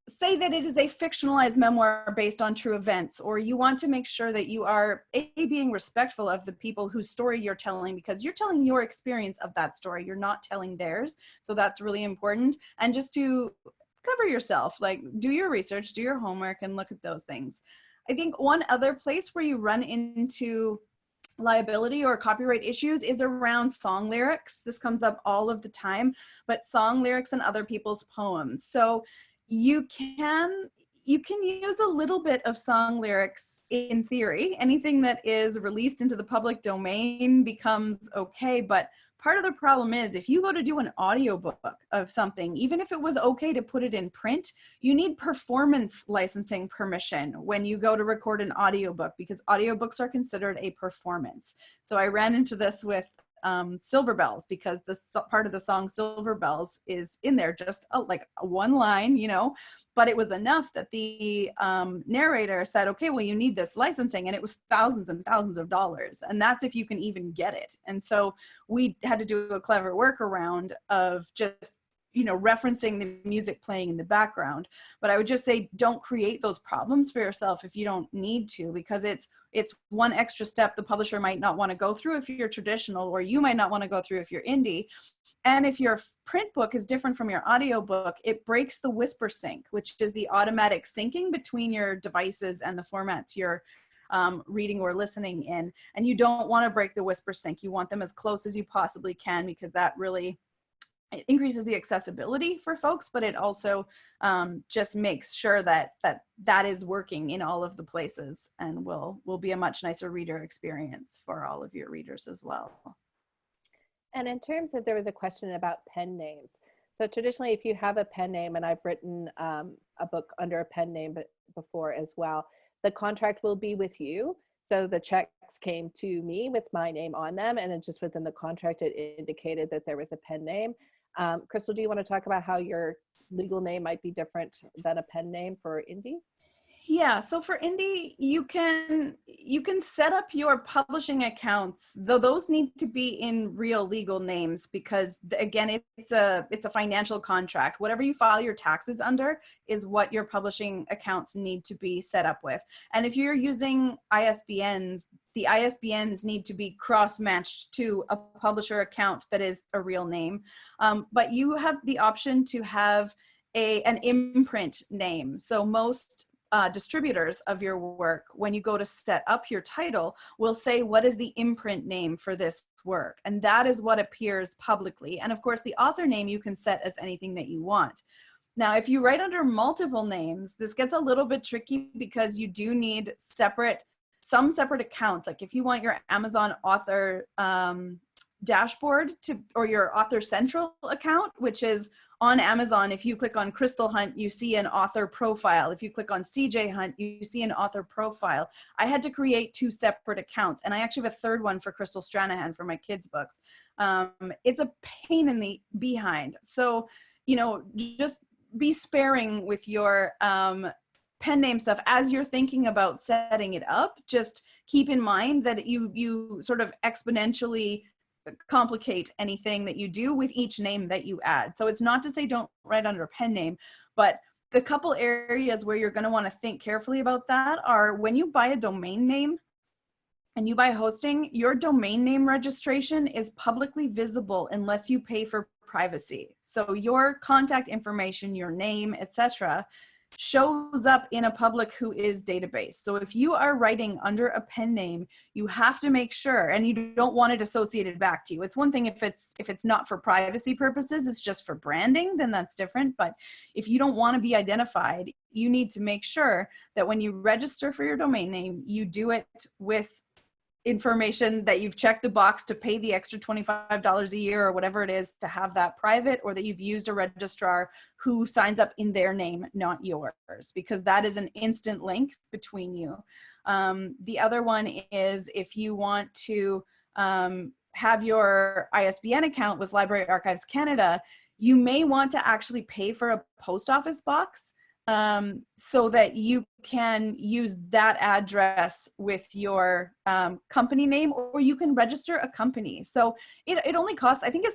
say that it is a fictionalized memoir based on true events, or you want to make sure that you are being respectful of the people whose story you're telling, because you're telling your experience of that story. You're not telling theirs. So that's really important. And just to cover yourself, like, do your research, do your homework, and look at those things. I think one other place where you run into liability or copyright issues is around song lyrics. This comes up all of the time, but song lyrics and other people's poems. So you can use a little bit of song lyrics in theory. Anything that is released into the public domain becomes okay, but part of the problem is, if you go to do an audiobook of something, even if it was okay to put it in print, you need performance licensing permission when you go to record an audiobook, because audiobooks are considered a performance. So I ran into this with Silver Bells, because the part of the song Silver Bells is in there, just like one line, you know, but it was enough that the narrator said, okay, well, you need this licensing, and it was thousands and thousands of dollars, and that's if you can even get it. And so we had to do a clever workaround of just, you know, referencing the music playing in the background. But I would just say, don't create those problems for yourself if you don't need to, because it's one extra step the publisher might not want to go through if you're traditional, or you might not want to go through if you're indie. And if your print book is different from your audio book, it breaks the whisper sync, which is the automatic syncing between your devices and the formats you're reading or listening in. And you don't want to break the whisper sync. You want them as close as you possibly can, because that really, it increases the accessibility for folks, but it also just makes sure that that is working in all of the places, and will be a much nicer reader experience for all of your readers as well. And in terms of, there was a question about pen names. So traditionally, if you have a pen name, and I've written a book under a pen name before as well, the contract will be with you. So the checks came to me with my name on them, and it just within the contract, it indicated that there was a pen name. Crystal, do you want to talk about how your legal name might be different than a pen name for indie? Yeah, so for indie, you can set up your publishing accounts, though those need to be in real legal names, because again, it's a financial contract. Whatever you file your taxes under is what your publishing accounts need to be set up with. And if you're using ISBNs, the ISBNs need to be cross-matched to a publisher account that is a real name. But you have the option to have an imprint name. So most distributors of your work, when you go to set up your title, will say, what is the imprint name for this work? And that is what appears publicly. And of course, the author name you can set as anything that you want. Now, if you write under multiple names, this gets a little bit tricky, because you do need some separate accounts. Like if you want your Amazon author dashboard or your Author Central account, which is on Amazon, if you click on Crystal Hunt, you see an author profile. If you click on CJ Hunt, you see an author profile. I had to create 2 separate accounts, and I actually have a third one for Crystal Stranahan for my kids' books. It's a pain in the behind. So, you know, just be sparing with your pen name stuff as you're thinking about setting it up. Just keep in mind that you sort of exponentially complicate anything that you do with each name that you add. So it's not to say don't write under a pen name, but the couple areas where you're going to want to think carefully about that are when you buy a domain name and you buy hosting, your domain name registration is publicly visible unless you pay for privacy. So your contact information, your name, etc., shows up in a public whois database. So if you are writing under a pen name, you have to make sure, and you don't want it associated back to you. It's one thing if it's not for privacy purposes, it's just for branding, then that's different. But if you don't want to be identified, you need to make sure that when you register for your domain name, you do it with information that you've checked the box to pay the extra $25 a year or whatever it is to have that private, or that you've used a registrar who signs up in their name, not yours, because that is an instant link between you. The other one is if you want to have your ISBN account with Library Archives Canada, you may want to actually pay for a post office box so that you can use that address with your company name, or you can register a company. So it only costs, I think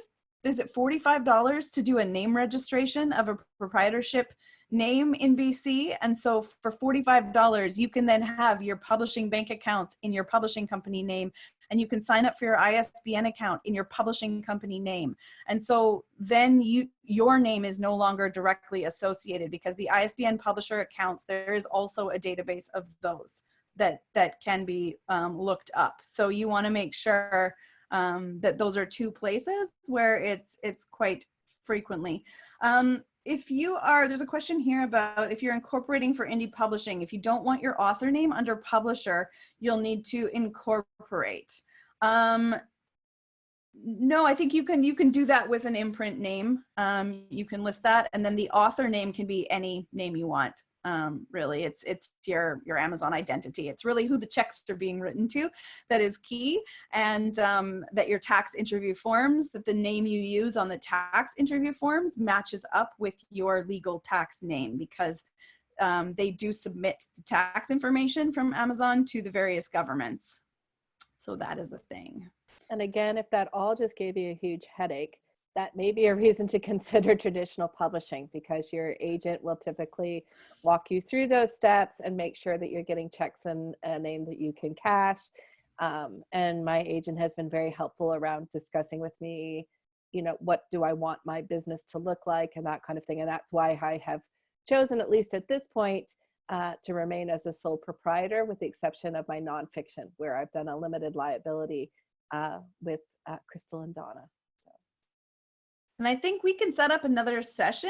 is it $45 to do a name registration of a proprietorship name in BC. And so for $45, you can then have your publishing bank accounts in your publishing company name, and you can sign up for your ISBN account in your publishing company name. And so then your name is no longer directly associated, because the ISBN publisher accounts, there is also a database of those that can be looked up. So you want to make sure that those are 2 places where it's quite frequently. There's a question here about if you're incorporating for indie publishing, if you don't want your author name under publisher, you'll need to incorporate. No, I think you can do that with an imprint name. You can list that, and then the author name can be any name you want. really. It's your Amazon identity. It's really who the checks are being written to that is key, and that your tax interview forms, that the name you use on the tax interview forms matches up with your legal tax name, because they do submit the tax information from Amazon to the various governments. So that is a thing. And again, if that all just gave you a huge headache, that may be a reason to consider traditional publishing, because your agent will typically walk you through those steps and make sure that you're getting checks in a name that you can cash. And my agent has been very helpful around discussing with me, you know, what do I want my business to look like and that kind of thing. And that's why I have chosen, at least at this point, to remain as a sole proprietor, with the exception of my nonfiction, where I've done a limited liability with Crystal and Donna. And I think we can set up another session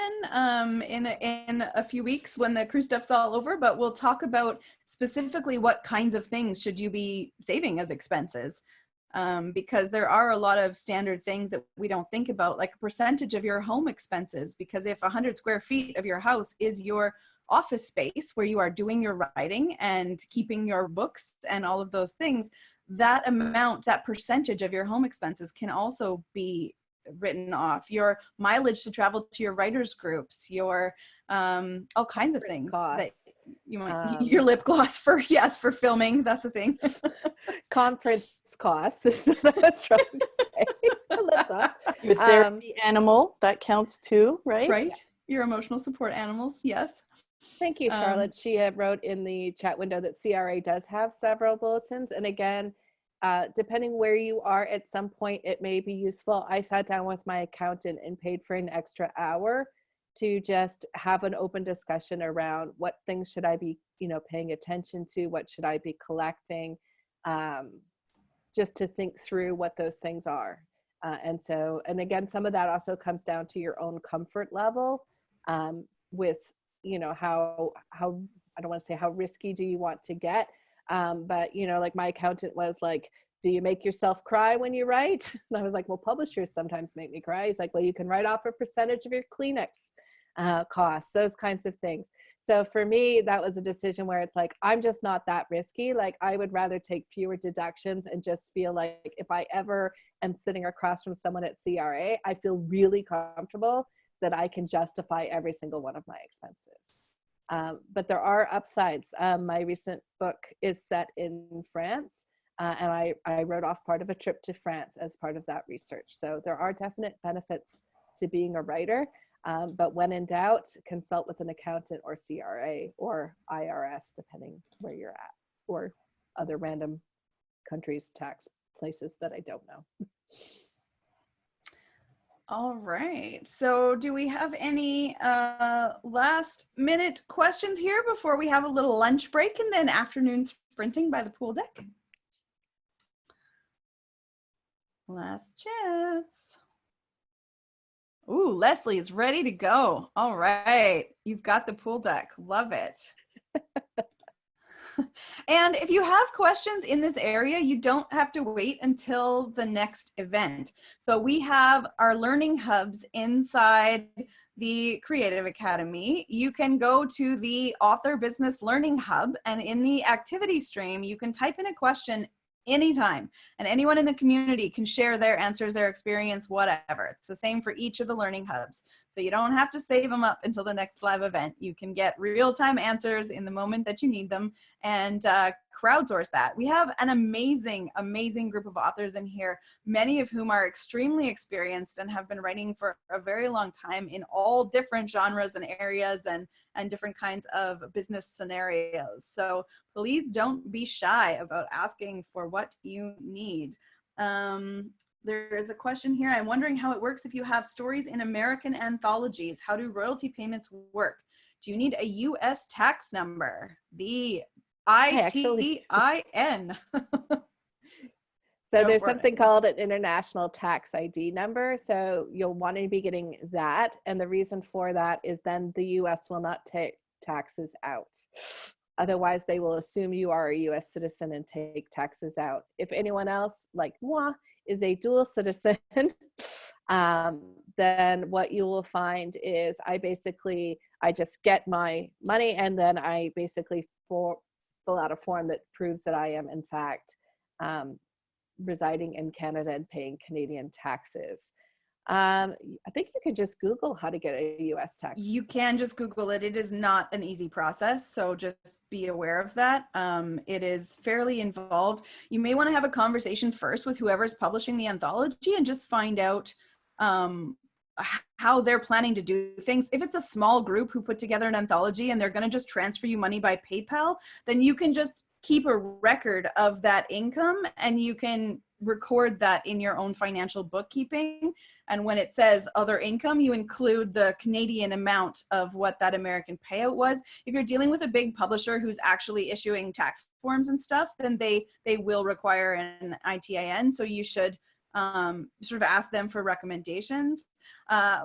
in a few weeks when the cruise stuff's all over, but we'll talk about specifically what kinds of things should you be saving as expenses. Because there are a lot of standard things that we don't think about, like a percentage of your home expenses. Because if 100 square feet of your house is your office space where you are doing your writing and keeping your books and all of those things, that amount, that percentage of your home expenses can also be written off. Your mileage to travel to your writers groups, your all kinds of things costs. That you might, your lip gloss for filming, that's a thing. Conference costs is what I was trying to say. Lip gloss. Your therapy animal, that counts too, right? Right. Your emotional support animals, yes. Thank you, Charlotte. She wrote in the chat window that CRA does have several bulletins. And again, depending where you are, at some point it may be useful. I sat down with my accountant and paid for an extra hour to just have an open discussion around what things should I be, you know, paying attention to, what should I be collecting, just to think through what those things are. And again, some of that also comes down to your own comfort level with, you know, how I don't want to say how risky do you want to get, but, you know, like my accountant was like, do you make yourself cry when you write? And I was like, well, publishers sometimes make me cry. He's like, well, you can write off a percentage of your Kleenex costs, those kinds of things. So for me, that was a decision where it's like, I'm just not that risky. Like, I would rather take fewer deductions and just feel like if I ever am sitting across from someone at CRA, I feel really comfortable that I can justify every single one of my expenses. But there are upsides. My recent book is set in France, and I wrote off part of a trip to France as part of that research. So there are definite benefits to being a writer, but when in doubt, consult with an accountant or CRA or IRS, depending where you're at, or other random countries' tax places that I don't know. All right. So do we have any last minute questions here before we have a little lunch break and then afternoon sprinting by the pool deck? Last chance. Ooh, Leslie is ready to go. All right. You've got the pool deck. Love it. And if you have questions in this area, you don't have to wait until the next event. So we have our learning hubs inside the Creative Academy. You can go to the Author Business Learning Hub, and in the activity stream, you can type in a question anytime, and anyone in the community can share their answers, their experience, whatever. It's the same for each of the learning hubs. So you don't have to save them up until the next live event. You can get real-time answers in the moment that you need them and crowdsource that. We have an amazing, amazing group of authors in here, many of whom are extremely experienced and have been writing for a very long time in all different genres and areas and different kinds of business scenarios. So please don't be shy about asking for what you need. There's a question here. I'm wondering how it works if you have stories in American anthologies. How do royalty payments work? Do you need a US tax number? The ITIN. So there's something called an international tax ID number. So you'll want to be getting that. And the reason for that is then the US will not take taxes out. Otherwise, they will assume you are a US citizen and take taxes out. If anyone else, like moi, is a dual citizen, then what you will find is I I just get my money, and then I basically fill out a form that proves that I am in fact residing in Canada and paying Canadian taxes. I think you could just Google how to get a US tax. You can just Google it. It is not an easy process, so just be aware of that. It is fairly involved. You may want to have a conversation first with whoever's publishing the anthology and just find out how they're planning to do things. If it's a small group who put together an anthology and they're going to just transfer you money by PayPal, then you can just keep a record of that income and you can record that in your own financial bookkeeping. And when it says other income, you include the Canadian amount of what that American payout was. If you're dealing with a big publisher who's actually issuing tax forms and stuff, then they will require an ITIN. So you should sort of ask them for recommendations.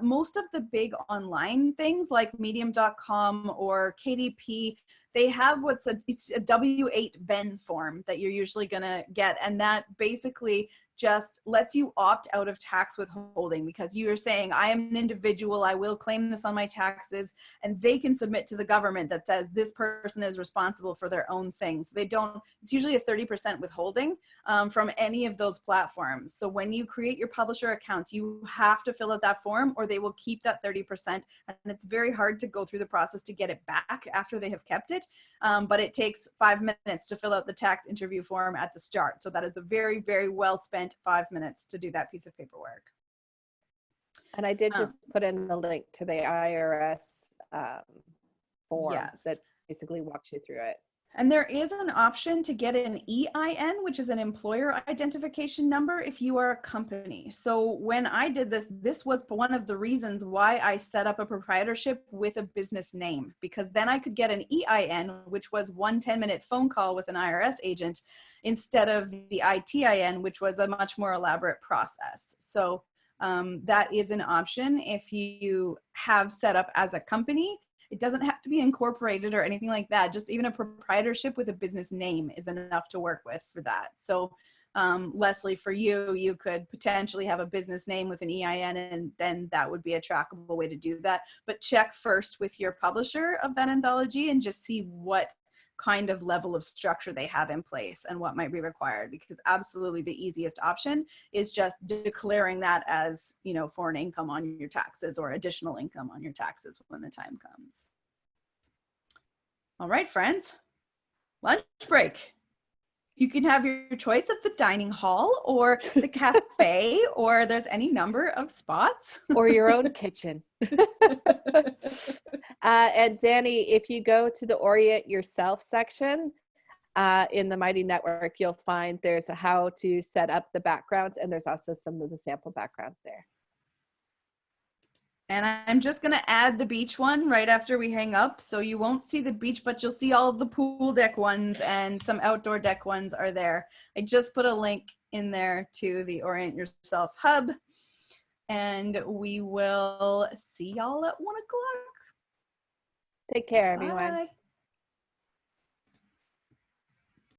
Most of the big online things like medium.com or KDP, they have it's a W-8 Ben form that you're usually gonna get, and that basically just lets you opt out of tax withholding because you're saying, I am an individual, I will claim this on my taxes, and they can submit to the government that says this person is responsible for their own things. They don't, it's usually a 30% withholding from any of those platforms. So when you create your publisher accounts, you have to fill out that form or they will keep that 30%. And it's very hard to go through the process to get it back after they have kept it. But it takes 5 minutes to fill out the tax interview form at the start. So that is a very, very well spent 5 minutes to do that piece of paperwork. And I did just put in the link to the IRS form that basically walks you through it. And there is an option to get an EIN, which is an employer identification number if you are a company. So when I did this, this was one of the reasons why I set up a proprietorship with a business name, because then I could get an EIN, which was 1 10-minute phone call with an IRS agent, instead of the ITIN, which was a much more elaborate process. So that is an option if you have set up as a company. It doesn't have to be incorporated or anything like that. Just even a proprietorship with a business name is enough to work with for that. So Leslie, for you, you could potentially have a business name with an EIN, and then that would be a trackable way to do that. But check first with your publisher of that anthology and just see what kind of level of structure they have in place and what might be required, because absolutely the easiest option is just declaring that as, you know, foreign income on your taxes or additional income on your taxes when the time comes. All right, friends, lunch break. You can have your choice of the dining hall or the cafe, or there's any number of spots. Or your own kitchen. And Danny, if you go to the Orient Yourself section in the Mighty Network, you'll find there's a how to set up the backgrounds, and there's also some of the sample backgrounds there. And I'm just going to add the beach one right after we hang up. So you won't see the beach, but you'll see all of the pool deck ones, and some outdoor deck ones are there. I just put a link in there to the Orient Yourself Hub. And we will see y'all at 1 o'clock. Take care, everyone. Bye.